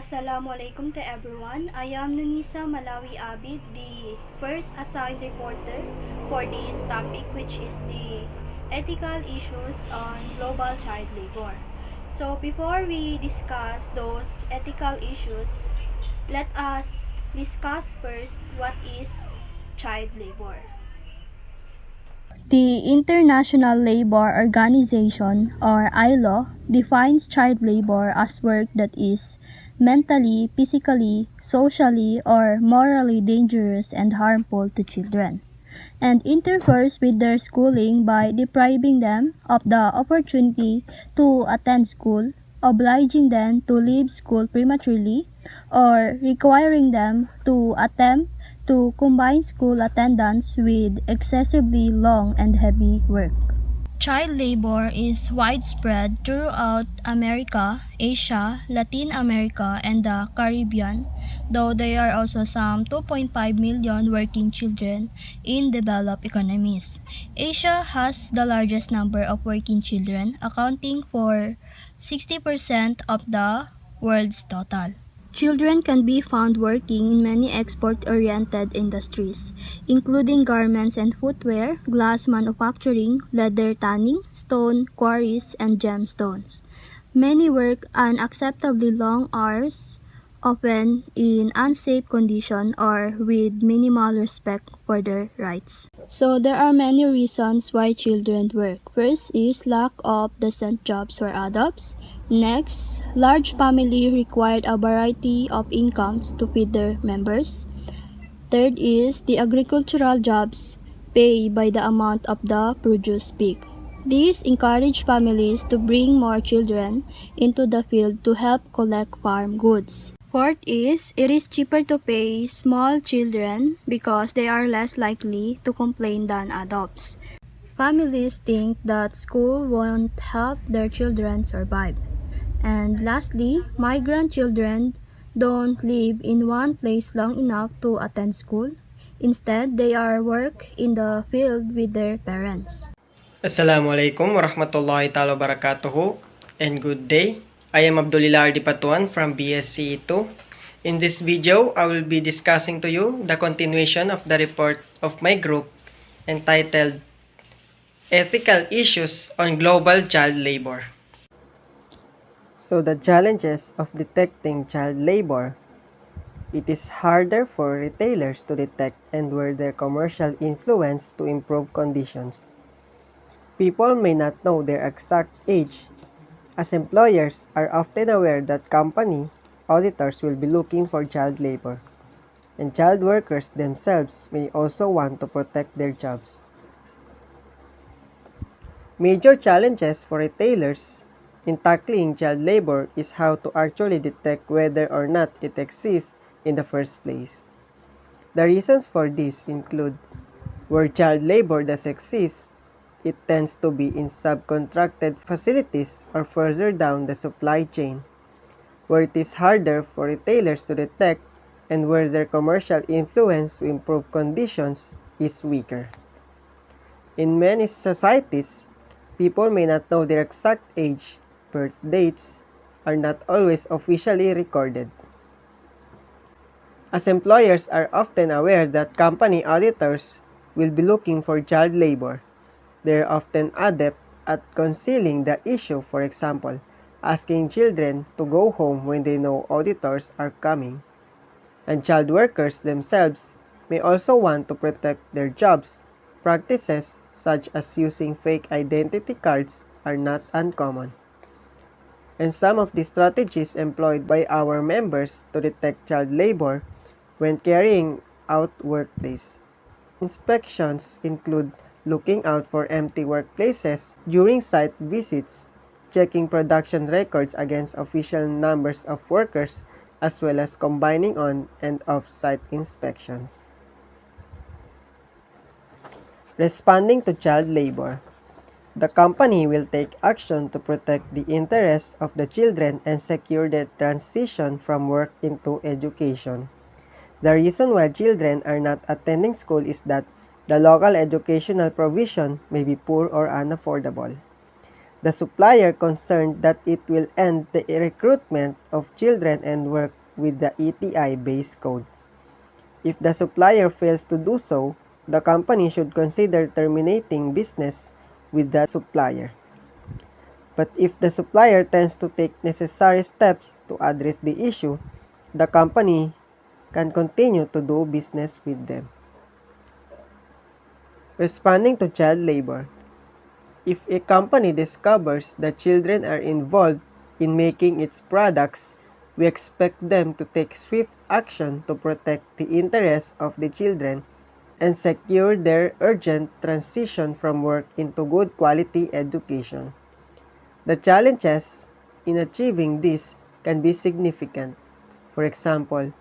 Assalamualaikum to everyone. I am Nunisa Malawi Abid, the first assigned reporter for this topic, which is the ethical issues on global child labor. So before we discuss those ethical issues, let us discuss first what is child labor. The International Labour Organization, or ILO, defines child labor as work that is mentally, physically, socially, or morally dangerous and harmful to children, and interferes with their schooling by depriving them of the opportunity to attend school, obliging them to leave school prematurely, or requiring them to attempt to combine school attendance with excessively long and heavy work. Child labor is widespread throughout America, Asia, Latin America, and the Caribbean, though there are also some 2.5 million working children in developed economies. Asia has the largest number of working children, accounting for 60% of the world's total. Children can be found working in many export-oriented industries, including garments and footwear, glass manufacturing, leather tanning, stone quarries, and gemstones. Many work unacceptably long hours, often in unsafe condition or with minimal respect for their rights. So there are many reasons why children work. First is lack of decent jobs for adults. Next, large family required a variety of incomes to feed their members. Third is the agricultural jobs pay by the amount of the produce peak. These encourage families to bring more children into the field to help collect farm goods. Fourth is, it is cheaper to pay small children because they are less likely to complain than adults. Families think that school won't help their children survive. And lastly, migrant children don't live in one place long enough to attend school. Instead, they are work in the field with their parents. Assalamualaikum warahmatullahi ta'ala wabarakatuh and good day. I am Abdulilar Dipatuan from BSC 2. In this video, I will be discussing to you the continuation of the report of my group entitled Ethical Issues on Global Child Labor. So the challenges of detecting child labor. It is harder for retailers to detect and wear their commercial influence to improve conditions. People may not know their exact age, as employers are often aware that company auditors will be looking for child labor, and child workers themselves may also want to protect their jobs. Major challenges for retailers in tackling child labor is how to actually detect whether or not it exists in the first place. The reasons for this include where child labor does exist, it tends to be in subcontracted facilities or further down the supply chain, where it is harder for retailers to detect and where their commercial influence to improve conditions is weaker. In many societies, people may not know their exact age. Birth dates are not always officially recorded. As employers are often aware that company auditors will be looking for child labor, they are often adept at concealing the issue, for example, asking children to go home when they know auditors are coming. And child workers themselves may also want to protect their jobs. Practices such as using fake identity cards are not uncommon. And some of the strategies employed by our members to detect child labor when carrying out workplace inspections include looking out for empty workplaces during site visits, checking production records against official numbers of workers, as well as combining on and off-site inspections. Responding to child labor. The company will take action to protect the interests of the children and secure their transition from work into education. The reason why children are not attending school is that the local educational provision may be poor or unaffordable. The supplier concerned that it will end the recruitment of children and work with the ETI-based code. If the supplier fails to do so, the company should consider terminating business with the supplier. But if the supplier tends to take necessary steps to address the issue, the company can continue to do business with them. Responding to child labor. If a company discovers that children are involved in making its products, we expect them to take swift action to protect the interests of the children and secure their urgent transition from work into good quality education. The challenges in achieving this can be significant. For example,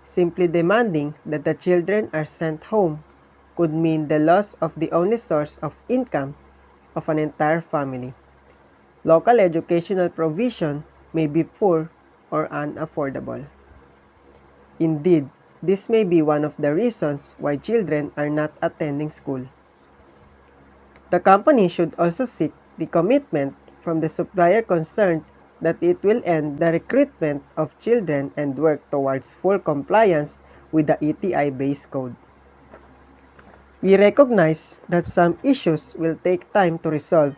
simply demanding that the children are sent home could mean the loss of the only source of income of an entire family. Local educational provision may be poor or unaffordable. Indeed, this may be one of the reasons why children are not attending school. The company should also seek the commitment from the supplier concerned that it will end the recruitment of children and work towards full compliance with the ETI-based code. We recognize that some issues will take time to resolve.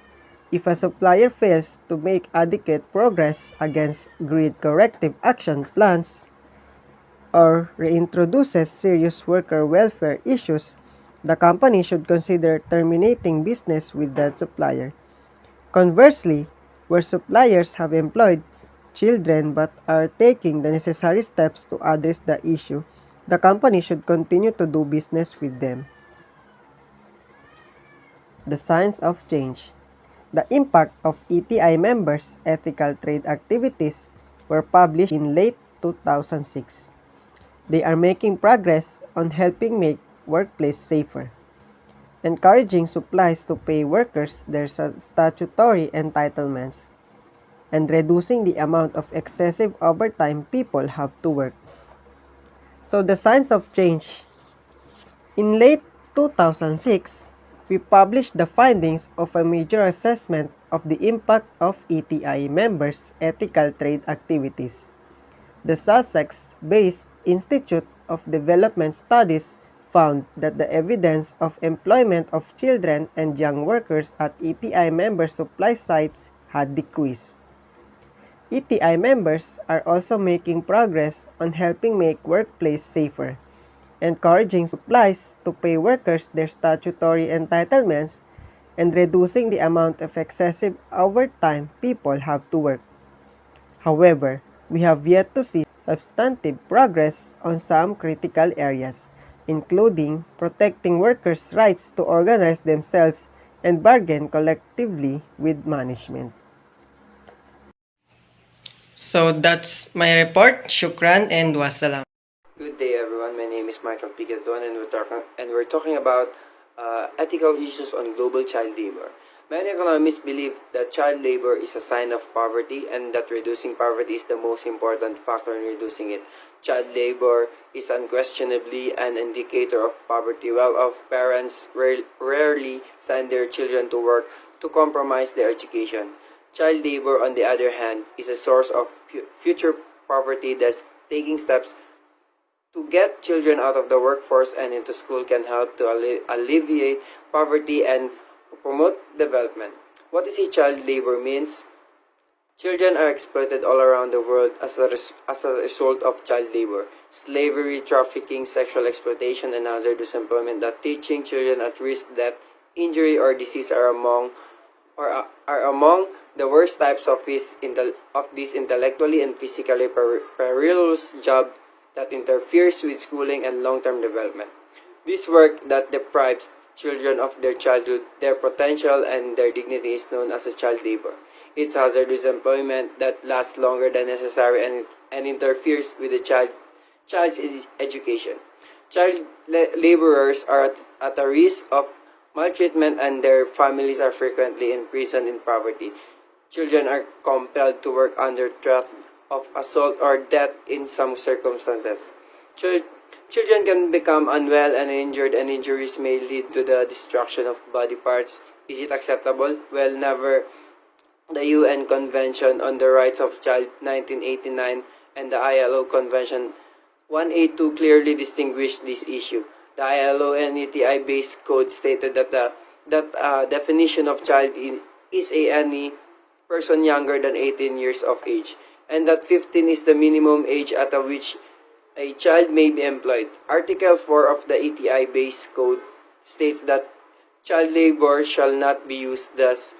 If a supplier fails to make adequate progress against grid corrective action plans or reintroduces serious worker welfare issues, the company should consider terminating business with that supplier. Conversely, where suppliers have employed children but are taking the necessary steps to address the issue, the company should continue to do business with them. The Signs of Change. The impact of ETI members' ethical trade activities were published in late 2006. They are making progress on helping make workplace safer, encouraging supplies to pay workers their statutory entitlements, and reducing the amount of excessive overtime people have to work. So the signs of change. In late 2006, we published the findings of a major assessment of the impact of ETI members' ethical trade activities. The Sussex-based Institute of Development Studies found that the evidence of employment of children and young workers at ETI member supply sites had decreased. ETI members are also making progress on helping make workplace safer, encouraging supplies to pay workers their statutory entitlements, and reducing the amount of excessive overtime people have to work. However, we have yet to see substantive progress on some critical areas, including protecting workers' rights to organize themselves and bargain collectively with management. So that's my report. Shukran and wassalam. Good day, everyone. My name is Michael Pigaton, and we're talking about ethical issues on global child labor. Many economists believe that child labor is a sign of poverty, and that reducing poverty is the most important factor in reducing it. Child labor is unquestionably an indicator of poverty. Well-off parents rarely send their children to work to compromise their education. Child labor, on the other hand, is a source of future poverty. Thus, taking steps to get children out of the workforce and into school can help to alleviate poverty and promote development. What is child labor means? Children are exploited all around the world as a result of child labor. Slavery, trafficking, sexual exploitation, and hazardous employment that teaching children at risk that injury or disease are among the worst types of this intellectually and physically perilous job that interferes with schooling and long-term development. This work that deprives children of their childhood, their potential, and their dignity is known as child labor. It's hazardous employment that lasts longer than necessary and interferes with the child's education. Child laborers are at a risk of maltreatment, and their families are frequently imprisoned in poverty. Children are compelled to work under threat of assault or death in some circumstances. Children can become unwell and injured, and injuries may lead to the destruction of body parts. Is it acceptable? Well, never. The UN Convention on the Rights of Child 1989 and the ILO Convention 182 clearly distinguished this issue. The ILO and ETI-based code stated that definition of child is any person younger than 18 years of age, and that 15 is the minimum age at which a child may be employed. Article 4 of the ETI-based code states that child labor shall not be used, thus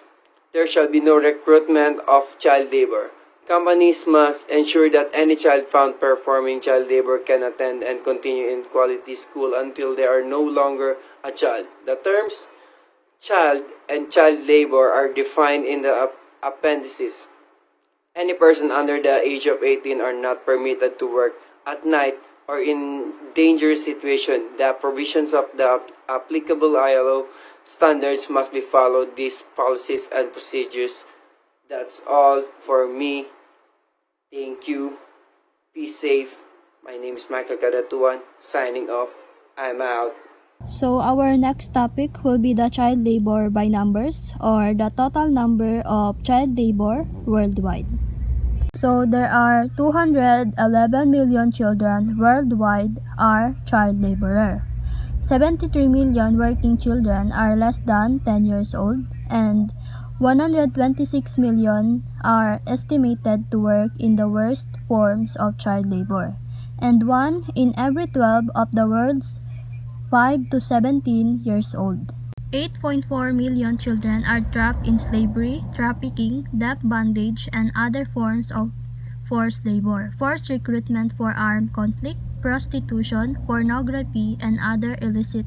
there shall be no recruitment of child labor. Companies must ensure that any child found performing child labor can attend and continue in quality school until they are no longer a child. The terms child and child labor are defined in the appendices. Any person under the age of 18 are not permitted to work at night or in dangerous situation. The provisions of the applicable ILO standards must be followed. These policies and procedures. That's all for me. Thank you. Be safe. My name is Michael Kadatuan. Signing off. I'm out. So our next topic will be the child labor by numbers, or the total number of child labor worldwide. So there are 211 million children worldwide are child laborer. 73 million working children are less than 10 years old, and 126 million are estimated to work in the worst forms of child labor. And 1 in every 12 of the world's 5 to 17 years old. 8.4 million children are trapped in slavery, trafficking, debt bondage, and other forms of forced labor, forced recruitment for armed conflict, prostitution, pornography, and other illicit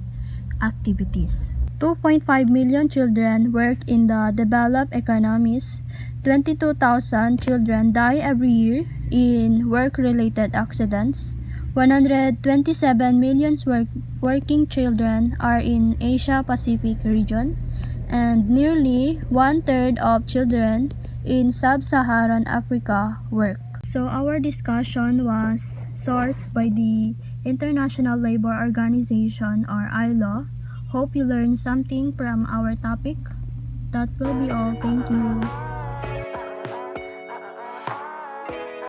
activities. 2.5 million children work in the developed economies. 22,000 children die every year in work-related accidents. 127 million working children are in Asia-Pacific region, and nearly one-third of children in Sub-Saharan Africa work. So our discussion was sourced by the International Labor Organization, or ILO. Hope you learned something from our topic. That will be all. Thank you.